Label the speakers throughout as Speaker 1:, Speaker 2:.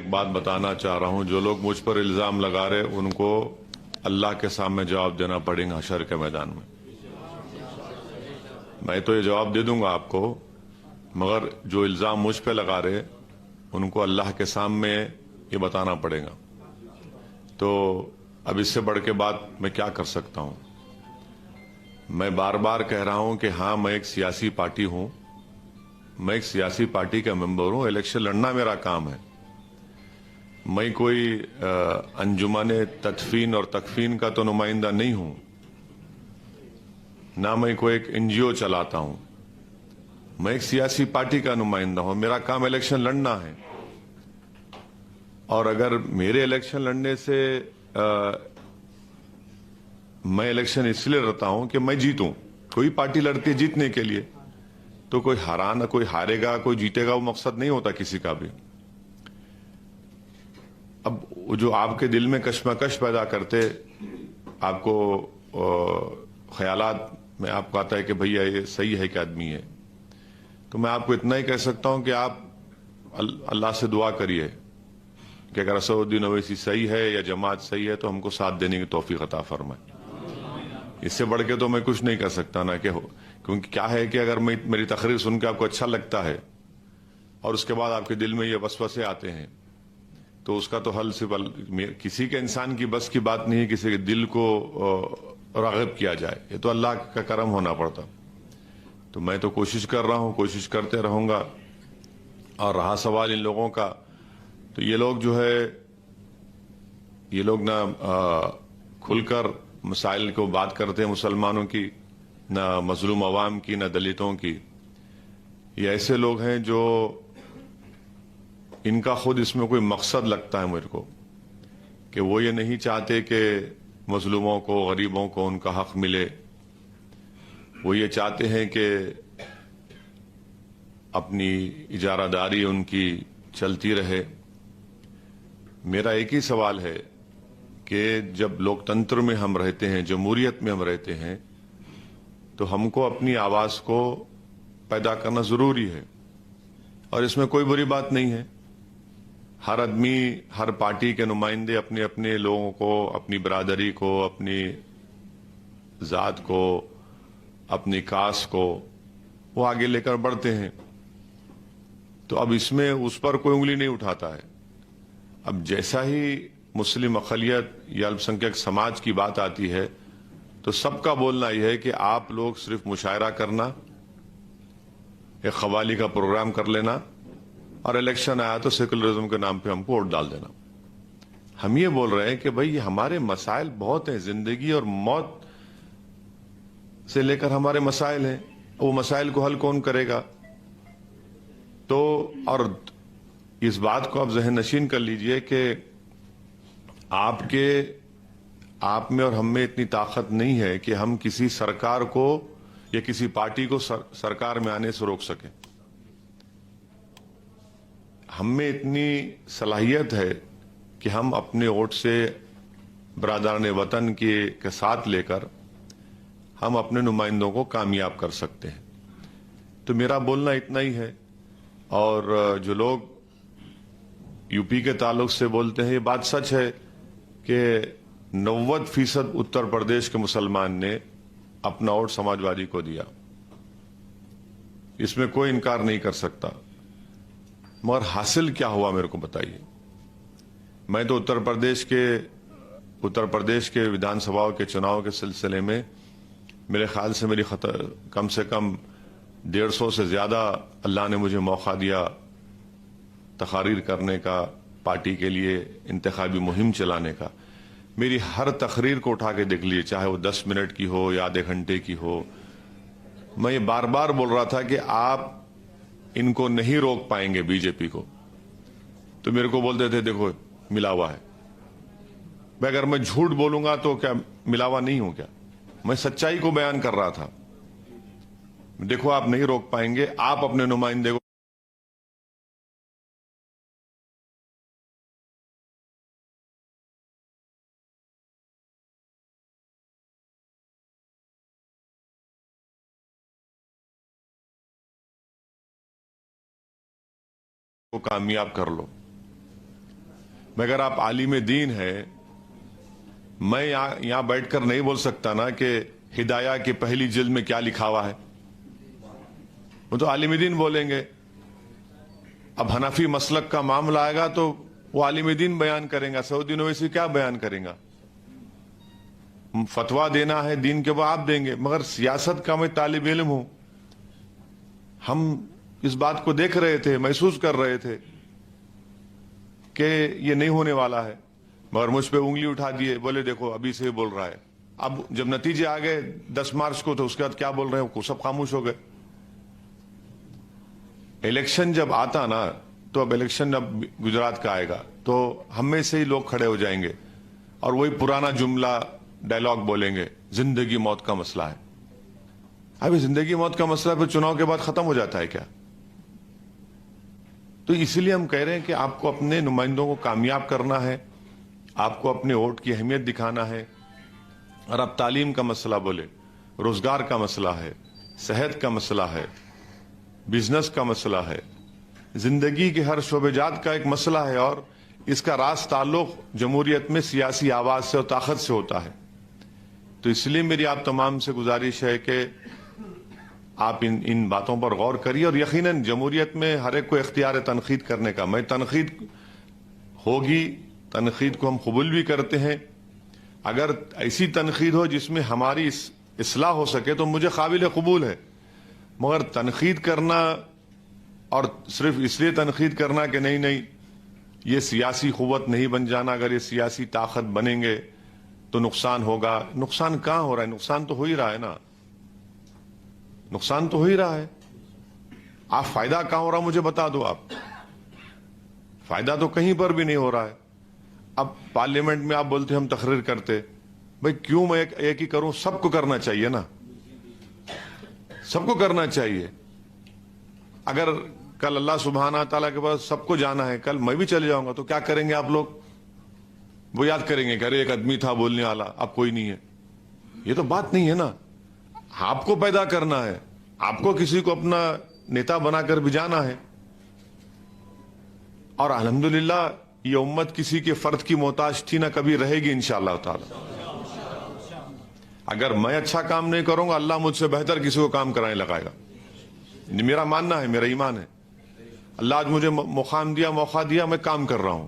Speaker 1: ایک بات بتانا چاہ رہا ہوں، جو لوگ مجھ پر الزام لگا رہے ان کو اللہ کے سامنے جواب دینا پڑے گا حشر کے میدان میں۔ میں تو یہ جواب دے دوں گا آپ کو، مگر جو الزام مجھ پہ لگا رہے ان کو اللہ کے سامنے یہ بتانا پڑے گا۔ تو اب اس سے بڑھ کے بات میں کیا کر سکتا ہوں؟ میں بار بار کہہ رہا ہوں کہ ہاں میں ایک سیاسی پارٹی ہوں، میں ایک سیاسی پارٹی کا ممبر ہوں، الیکشن لڑنا میرا کام ہے۔ میں کوئی انجمن تدفین اور تکفین کا تو نمائندہ نہیں ہوں، نہ میں کوئی ایک NGO چلاتا ہوں۔ میں ایک سیاسی پارٹی کا نمائندہ ہوں، میرا کام الیکشن لڑنا ہے۔ اور اگر میرے الیکشن لڑنے سے میں الیکشن اس لیے لڑتا ہوں کہ میں جیتوں، کوئی پارٹی لڑتی ہے جیتنے کے لیے، تو کوئی کوئی ہارے گا کوئی جیتے گا، وہ مقصد نہیں ہوتا کسی کا بھی۔ اب جو آپ کے دل میں کشمکش پیدا کرتے، آپ کو خیالات میں آپ کو آتا ہے کہ بھئی یہ صحیح ہے کہ آدمی ہے، تو میں آپ کو اتنا ہی کہہ سکتا ہوں کہ آپ اللہ سے دعا کریے کہ اگر اسد الدین اویسی صحیح ہے یا جماعت صحیح ہے تو ہم کو ساتھ دینے کی توفیق عطا فرمائے۔ اس سے بڑھ کے تو میں کچھ نہیں کر سکتا نہ کہ کیونکہ کیا ہے کہ اگر میری تقریر سن کے آپ کو اچھا لگتا ہے اور اس کے بعد آپ کے دل میں یہ وسوسے آتے ہیں، تو اس کا تو حل صرف کسی کے انسان کی بس کی بات نہیں ہے کسی کے دل کو راغب کیا جائے، یہ تو اللہ کا کرم ہونا پڑتا۔ تو میں تو کوشش کر رہا ہوں، کوشش کرتے رہوں گا۔ اور رہا سوال ان لوگوں کا، تو یہ لوگ جو ہے یہ لوگ نہ کھل کر مسائل کو بات کرتے ہیں مسلمانوں کی، نہ مظلوم عوام کی، نہ دلتوں کی۔ یہ ایسے لوگ ہیں جو ان کا خود اس میں کوئی مقصد لگتا ہے میرے کو، کہ وہ یہ نہیں چاہتے کہ مظلوموں کو، غریبوں کو ان کا حق ملے۔ وہ یہ چاہتے ہیں کہ اپنی اجارہ داری ان کی چلتی رہے۔ میرا ایک ہی سوال ہے کہ جب لوک تنتر میں ہم رہتے ہیں، جمہوریت میں ہم رہتے ہیں، تو ہم کو اپنی آواز کو پیدا کرنا ضروری ہے، اور اس میں کوئی بری بات نہیں ہے۔ ہر آدمی، ہر پارٹی کے نمائندے اپنے اپنے لوگوں کو، اپنی برادری کو، اپنی ذات کو، اپنی کاسٹ کو وہ آگے لے کر بڑھتے ہیں۔ تو اب اس میں اس پر کوئی انگلی نہیں اٹھاتا ہے۔ اب جیسا ہی مسلم اقلیت یا الپ سنکھیک سماج کی بات آتی ہے تو سب کا بولنا یہ ہے کہ آپ لوگ صرف مشاعرہ کرنا، ایک قوالی کا پروگرام کر لینا، اور الیکشن آیا تو سیکولرزم کے نام پہ ہم کو ووٹ ڈال دینا۔ ہم یہ بول رہے ہیں کہ بھئی ہمارے مسائل بہت ہیں، زندگی اور موت سے لے کر ہمارے مسائل ہیں، وہ مسائل کو حل کون کرے گا؟ تو اور اس بات کو آپ ذہن نشین کر لیجئے کہ آپ میں اور ہم میں اتنی طاقت نہیں ہے کہ ہم کسی سرکار کو یا کسی پارٹی کو سرکار میں آنے سے روک سکیں۔ ہم میں اتنی صلاحیت ہے کہ ہم اپنے ووٹ سے برادران وطن کے ساتھ لے کر ہم اپنے نمائندوں کو کامیاب کر سکتے ہیں۔ تو میرا بولنا اتنا ہی ہے۔ اور جو لوگ UP کے تعلق سے بولتے ہیں، یہ بات سچ ہے کہ 90% اتر پردیش کے مسلمان نے اپنا ووٹ سماجوادی کو دیا، اس میں کوئی انکار نہیں کر سکتا۔ مگر حاصل کیا ہوا میرے کو بتائیے۔ میں تو اتر پردیش کے ودھان سبھاؤں کے چناؤ کے سلسلے میں میرے خیال سے کم سے کم 150 سے زیادہ اللہ نے مجھے موقع دیا تقاریر کرنے کا، پارٹی کے لیے انتخابی مہم چلانے کا۔ میری ہر تقریر کو اٹھا کے دیکھ لیے، چاہے وہ 10 منٹ کی ہو یا آدھے گھنٹے کی ہو، میں یہ بار بار بول رہا تھا کہ آپ ان کو نہیں روک پائیں گے، BJP کو۔ تو میرے کو بولتے تھے دیکھو ملا ہوا ہے۔ میں اگر میں جھوٹ بولوں گا تو کیا ملا ہوا نہیں ہوں کیا؟ میں سچائی کو بیان کر رہا تھا۔ دیکھو آپ نہیں روک پائیں گے، آپ اپنے نمائندے کو کامیاب کر لو۔ مگر آپ عالم دین ہیں، میں یہاں بیٹھ کر نہیں بول سکتا نا کہ ہدایہ کی پہلی جلد میں کیا لکھا ہوا ہے، وہ تو عالم دین بولیں گے. اب حنفی مسلک کا معاملہ آئے گا تو وہ عالم دین بیان کریں گا، سعودی یونیورسٹی کیا بیان کریں گا. فتویٰ دینا ہے دین کے وہ آپ دیں گے، مگر سیاست کا میں طالب علم ہوں. ہم اس بات کو دیکھ رہے تھے، محسوس کر رہے تھے کہ یہ نہیں ہونے والا ہے، مگر مجھ پہ انگلی اٹھا دیے، بولے دیکھو ابھی سے بول رہا ہے. اب جب نتیجے آ گئے 10 مارچ کو تو اس کے بعد کیا بول رہے ہیں، سب خاموش ہو گئے. الیکشن جب آتا نا تو اب الیکشن اب گجرات کا آئے گا تو ہم میں سے ہی لوگ کھڑے ہو جائیں گے اور وہی پرانا جملہ ڈائلاگ بولیں گے، زندگی موت کا مسئلہ ہے. ابھی زندگی موت کا مسئلہ پھر چناؤ کے بعد ختم ہو جاتا ہے کیا؟ تو اسی لیے ہم کہہ رہے ہیں کہ آپ کو اپنے نمائندوں کو کامیاب کرنا ہے، آپ کو اپنے ووٹ کی اہمیت دکھانا ہے. اور آپ تعلیم کا مسئلہ بولے، روزگار کا مسئلہ ہے، صحت کا مسئلہ ہے، بزنس کا مسئلہ ہے، زندگی کے ہر شعبے جات کا ایک مسئلہ ہے، اور اس کا راز تعلق جمہوریت میں سیاسی آواز سے اور طاقت سے ہوتا ہے. تو اس لیے میری آپ تمام سے گزارش ہے کہ آپ ان باتوں پر غور کریے، اور یقیناً جمہوریت میں ہر ایک کو اختیار تنقید کرنے کا. میں تنقید ہوگی، تنقید کو ہم قبول بھی کرتے ہیں. اگر ایسی تنقید ہو جس میں ہماری اصلاح ہو سکے تو مجھے قابل قبول ہے، مگر تنقید کرنا اور صرف اس لیے تنقید کرنا کہ نہیں یہ سیاسی قوت نہیں بن جانا، اگر یہ سیاسی طاقت بنیں گے تو نقصان ہوگا. نقصان کہاں ہو رہا ہے؟ نقصان تو ہو ہی رہا ہے نا، نقصان تو ہو ہی رہا ہے. آپ فائدہ کہاں ہو رہا مجھے بتا دو. آپ فائدہ تو کہیں پر بھی نہیں ہو رہا ہے. اب پارلیمنٹ میں آپ بولتے ہم تقریر کرتے، بھئی کیوں میں ایک ہی کروں؟ سب کو کرنا چاہیے نا، سب کو کرنا چاہیے. اگر کل اللہ سبحانہ تعالیٰ کے پاس سب کو جانا ہے، کل میں بھی چلے جاؤں گا تو کیا کریں گے آپ لوگ؟ وہ یاد کریں گے کہ ارے ایک آدمی تھا بولنے والا، اب کوئی نہیں ہے. یہ تو بات نہیں ہے نا. آپ کو پیدا کرنا ہے، آپ کو کسی کو اپنا نیتا بنا کر بھی جانا ہے. اور الحمدللہ یہ امت کسی کے فرد کی محتاج تھی نہ کبھی رہے گی انشاءاللہ تعالی. اگر میں اچھا کام نہیں کروں گا اللہ مجھ سے بہتر کسی کو کام کرانے لگائے گا. میرا ماننا ہے، میرا ایمان ہے. اللہ آج مجھے مقام دیا، موقع دیا، میں کام کر رہا ہوں،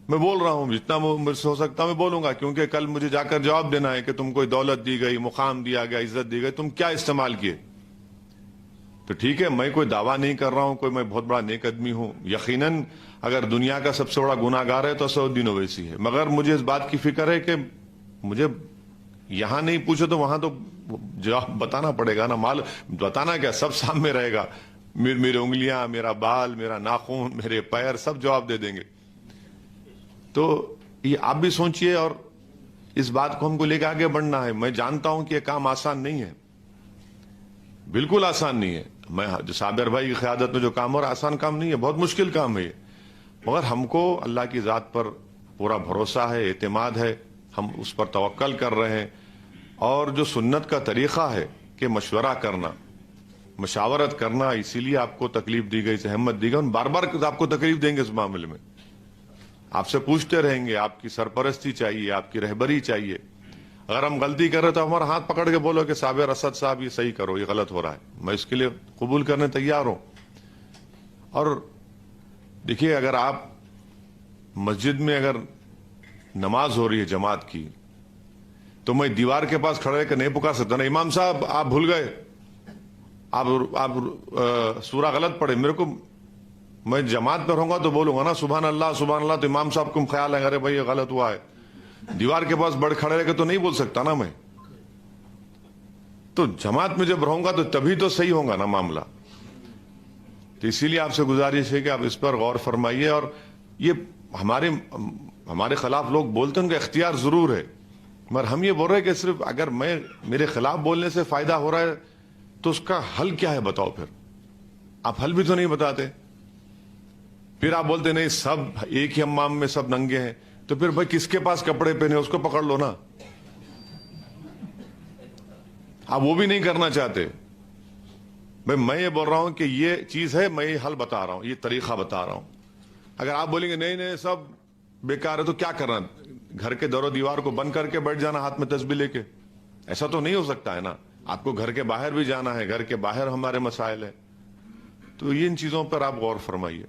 Speaker 1: میں بول رہا ہوں، جتنا مجھ سے ہو سکتا میں بولوں گا، کیونکہ کل مجھے جا کر جواب دینا ہے کہ تم کو دولت دی گئی، مقام دیا گیا، عزت دی گئی، تم کیا استعمال کیے. تو ٹھیک ہے، میں کوئی دعویٰ نہیں کر رہا ہوں کوئی میں بہت بڑا نیک آدمی ہوں. یقیناً اگر دنیا کا سب سے بڑا گناہ گار ہے تو سعودی یونیورسٹی ہے، مگر مجھے اس بات کی فکر ہے کہ مجھے یہاں نہیں پوچھے تو وہاں تو جواب بتانا پڑے گا نا. مال بتانا کیا، سب سامنے رہے گا، میرے انگلیاں، میرا بال، میرا ناخن، میرے پیر، سب جواب دے دیں گے. تو یہ آپ بھی سوچئے اور اس بات کو ہم کو لے کے آگے بڑھنا ہے. میں جانتا ہوں کہ یہ کام آسان نہیں ہے، بالکل آسان نہیں ہے. میں صابر بھائی کی قیادت میں جو کام ہو رہا آسان کام نہیں ہے، بہت مشکل کام ہے یہ. مگر ہم کو اللہ کی ذات پر پورا بھروسہ ہے، اعتماد ہے، ہم اس پر توکل کر رہے ہیں. اور جو سنت کا طریقہ ہے کہ مشورہ کرنا، مشاورت کرنا، اسی لیے آپ کو تکلیف دی گئی، احمد دی گئی. ہم بار بار آپ کو تکلیف دیں گے اس معاملے میں، آپ سے پوچھتے رہیں گے. آپ کی سرپرستی چاہیے، آپ کی رہبری چاہیے. اگر ہم غلطی کر رہے تو ہمارا ہاتھ پکڑ کے بولو کہ صابر اسد صاحب یہ صحیح کرو، یہ غلط ہو رہا ہے. میں اس کے لیے قبول کرنے تیار ہوں. اور دیکھیے، اگر آپ مسجد میں اگر نماز ہو رہی ہے جماعت کی تو میں دیوار کے پاس کھڑے کے نہیں پکار سکتا نا، امام صاحب آپ بھول گئے، آپ سورہ غلط پڑھے. میرے کو، میں جماعت میں رہوں گا تو بولوں گا نا سبحان اللہ سبحان اللہ. تو امام صاحب کو خیال ہے ارے بھائی یہ غلط ہوا ہے. دیوار کے پاس بڑھ کھڑے رہ کے تو نہیں بول سکتا نا میں. تو جماعت میں جب رہوں گا تو تبھی تو صحیح ہوگا نا معاملہ. تو اسی لیے آپ سے گزارش ہے کہ آپ اس پر غور فرمائیے. اور یہ ہمارے خلاف لوگ بولتے ہیں، ان کا اختیار ضرور ہے، مگر ہم یہ بول رہے ہیں کہ صرف اگر میرے خلاف بولنے سے فائدہ ہو رہا ہے تو اس کا حل کیا ہے بتاؤ. پھر آپ حل بھی تو نہیں بتاتے. پھر آپ بولتے نہیں سب ایک ہی حمام میں سب ننگے ہیں. تو پھر بھائی کس کے پاس کپڑے پہنے اس کو پکڑ لو نا. آپ وہ بھی نہیں کرنا چاہتے. بھائی میں یہ بول رہا ہوں کہ یہ چیز ہے، میں یہ حل بتا رہا ہوں، یہ طریقہ بتا رہا ہوں. اگر آپ بولیں گے نہیں نہیں سب بیکار ہے تو کیا کرنا, گھر کے در و دیوار کو بند کر کے بیٹھ جانا ہاتھ میں تسبیح لے کے؟ ایسا تو نہیں ہو سکتا ہے نا. آپ کو گھر کے باہر بھی جانا ہے, گھر کے باہر ہمارے مسائل ہیں. تو ان چیزوں پر آپ غور فرمائیے.